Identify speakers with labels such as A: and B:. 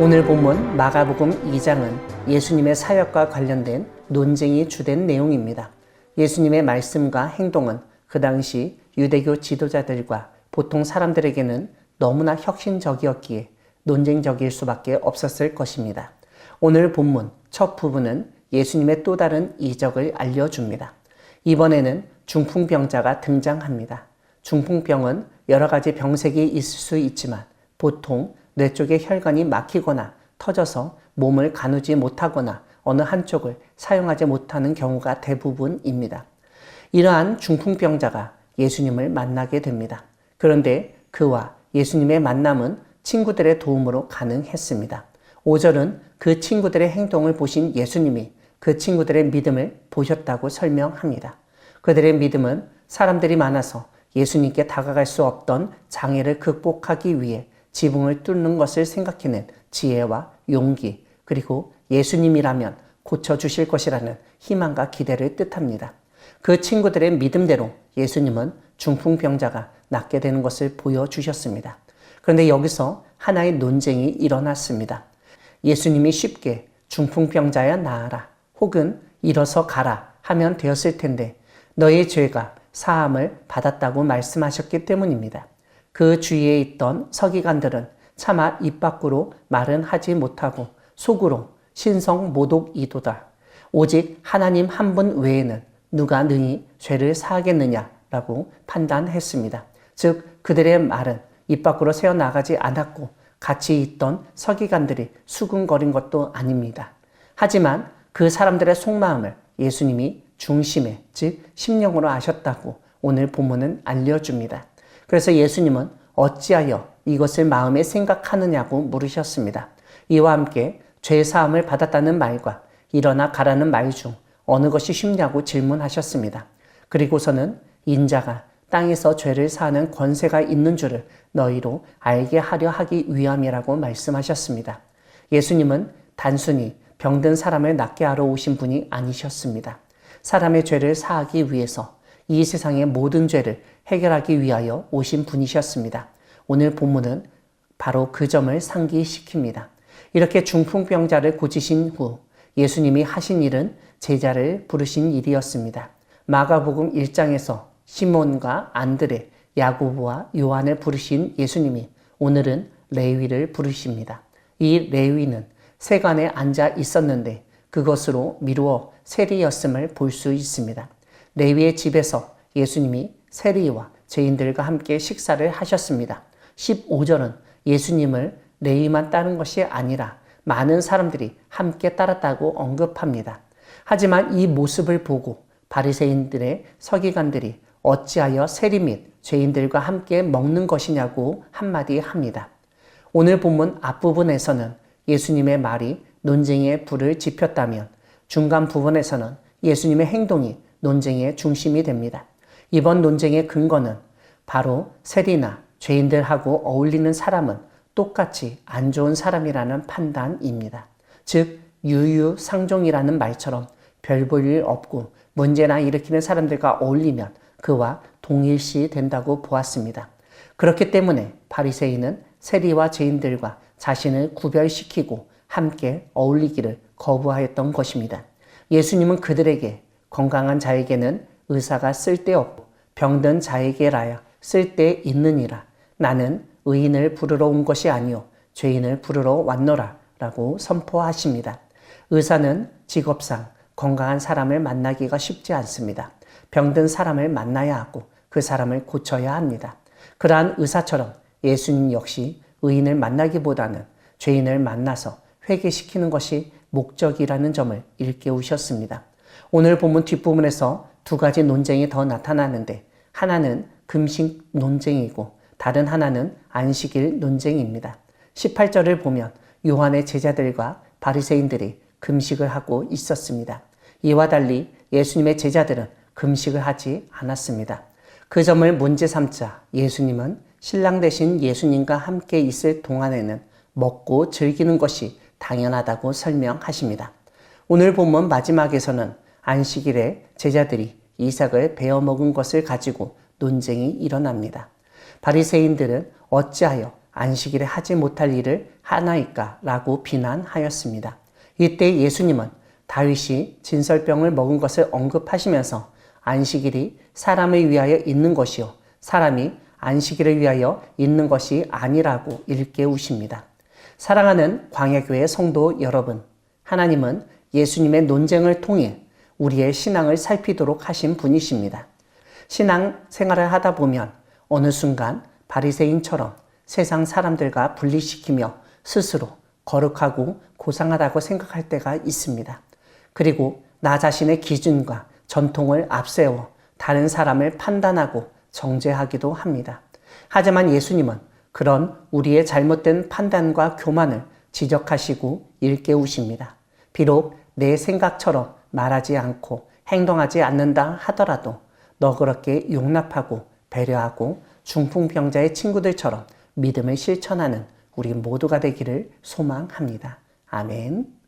A: 오늘 본문 마가복음 2장은 예수님의 사역과 관련된 논쟁이 주된 내용입니다. 예수님의 말씀과 행동은 그 당시 유대교 지도자들과 보통 사람들에게는 너무나 혁신적이었기에 논쟁적일 수밖에 없었을 것입니다. 오늘 본문 첫 부분은 예수님의 또 다른 이적을 알려줍니다. 이번에는 중풍병자가 등장합니다. 중풍병은 여러 가지 병색이 있을 수 있지만 보통 뇌 쪽에 혈관이 막히거나 터져서 몸을 가누지 못하거나 어느 한쪽을 사용하지 못하는 경우가 대부분입니다. 이러한 중풍병자가 예수님을 만나게 됩니다. 그런데 그와 예수님의 만남은 친구들의 도움으로 가능했습니다. 5절은 그 친구들의 행동을 보신 예수님이 그 친구들의 믿음을 보셨다고 설명합니다. 그들의 믿음은 사람들이 많아서 예수님께 다가갈 수 없던 장애를 극복하기 위해 지붕을 뚫는 것을 생각해낸 지혜와 용기, 그리고 예수님이라면 고쳐주실 것이라는 희망과 기대를 뜻합니다. 그 친구들의 믿음대로 예수님은 중풍병자가 낫게 되는 것을 보여주셨습니다. 그런데 여기서 하나의 논쟁이 일어났습니다. 예수님이 쉽게 중풍병자야 나아라 혹은 일어서 가라 하면 되었을 텐데 너의 죄가 사함을 받았다고 말씀하셨기 때문입니다. 그 주위에 있던 서기관들은 차마 입 밖으로 말은 하지 못하고 속으로 신성모독이도다. 오직 하나님 한 분 외에는 누가 능히 죄를 사하겠느냐라고 판단했습니다. 즉 그들의 말은 입 밖으로 새어나가지 않았고 같이 있던 서기관들이 수군거린 것도 아닙니다. 하지만 그 사람들의 속마음을 예수님이 중심에 즉 심령으로 아셨다고 오늘 본문은 알려줍니다. 그래서 예수님은 어찌하여 이것을 마음에 생각하느냐고 물으셨습니다. 이와 함께 죄사함을 받았다는 말과 일어나 가라는 말 중 어느 것이 쉽냐고 질문하셨습니다. 그리고서는 인자가 땅에서 죄를 사하는 권세가 있는 줄을 너희로 알게 하려 하기 위함이라고 말씀하셨습니다. 예수님은 단순히 병든 사람을 낫게 하러 오신 분이 아니셨습니다. 사람의 죄를 사하기 위해서 이 세상의 모든 죄를 해결하기 위하여 오신 분이셨습니다. 오늘 본문은 바로 그 점을 상기시킵니다. 이렇게 중풍병자를 고치신 후 예수님이 하신 일은 제자를 부르신 일이었습니다. 마가복음 1장에서 시몬과 안드레, 야고보와 요한을 부르신 예수님이 오늘은 레위를 부르십니다. 이 레위는 세관에 앉아 있었는데 그것으로 미루어 세리였음을 볼 수 있습니다. 레위의 집에서 예수님이 세리와 죄인들과 함께 식사를 하셨습니다. 15절은 예수님을 레위만 따른 것이 아니라 많은 사람들이 함께 따랐다고 언급합니다. 하지만 이 모습을 보고 바리새인들의 서기관들이 어찌하여 세리 및 죄인들과 함께 먹는 것이냐고 한마디 합니다. 오늘 본문 앞부분에서는 예수님의 말이 논쟁의 불을 지폈다면 중간 부분에서는 예수님의 행동이 논쟁의 중심이 됩니다. 이번 논쟁의 근거는 바로 세리나 죄인들하고 어울리는 사람은 똑같이 안 좋은 사람이라는 판단입니다. 즉 유유상종이라는 말처럼 별 볼 일 없고 문제나 일으키는 사람들과 어울리면 그와 동일시 된다고 보았습니다. 그렇기 때문에 바리새인은 세리와 죄인들과 자신을 구별시키고 함께 어울리기를 거부하였던 것입니다. 예수님은 그들에게 건강한 자에게는 의사가 쓸데없고 병든 자에게라야 쓸데있느니라. 나는 의인을 부르러 온 것이 아니요 죄인을 부르러 왔노라 라고 선포하십니다. 의사는 직업상 건강한 사람을 만나기가 쉽지 않습니다. 병든 사람을 만나야 하고 그 사람을 고쳐야 합니다. 그러한 의사처럼 예수님 역시 의인을 만나기보다는 죄인을 만나서 회개시키는 것이 목적이라는 점을 일깨우셨습니다. 오늘 본문 뒷부분에서 두 가지 논쟁이 더 나타나는데 하나는 금식 논쟁이고 다른 하나는 안식일 논쟁입니다. 18절을 보면 요한의 제자들과 바리새인들이 금식을 하고 있었습니다. 이와 달리 예수님의 제자들은 금식을 하지 않았습니다. 그 점을 문제 삼자 예수님은 신랑 되신 예수님과 함께 있을 동안에는 먹고 즐기는 것이 당연하다고 설명하십니다. 오늘 본문 마지막에서는 안식일에 제자들이 이삭을 베어 먹은 것을 가지고 논쟁이 일어납니다. 바리새인들은 어찌하여 안식일에 하지 못할 일을 하나이까? 라고 비난하였습니다. 이때 예수님은 다윗이 진설병을 먹은 것을 언급하시면서 안식일이 사람을 위하여 있는 것이요 사람이 안식일을 위하여 있는 것이 아니라고 일깨우십니다. 사랑하는 광야교회 성도 여러분, 하나님은 예수님의 논쟁을 통해 우리의 신앙을 살피도록 하신 분이십니다. 신앙 생활을 하다 보면 어느 순간 바리새인처럼 세상 사람들과 분리시키며 스스로 거룩하고 고상하다고 생각할 때가 있습니다. 그리고 나 자신의 기준과 전통을 앞세워 다른 사람을 판단하고 정죄하기도 합니다. 하지만 예수님은 그런 우리의 잘못된 판단과 교만을 지적하시고 일깨우십니다. 비록 내 생각처럼 말하지 않고 행동하지 않는다 하더라도 너그럽게 용납하고 배려하고 중풍병자의 친구들처럼 믿음을 실천하는 우리 모두가 되기를 소망합니다. 아멘.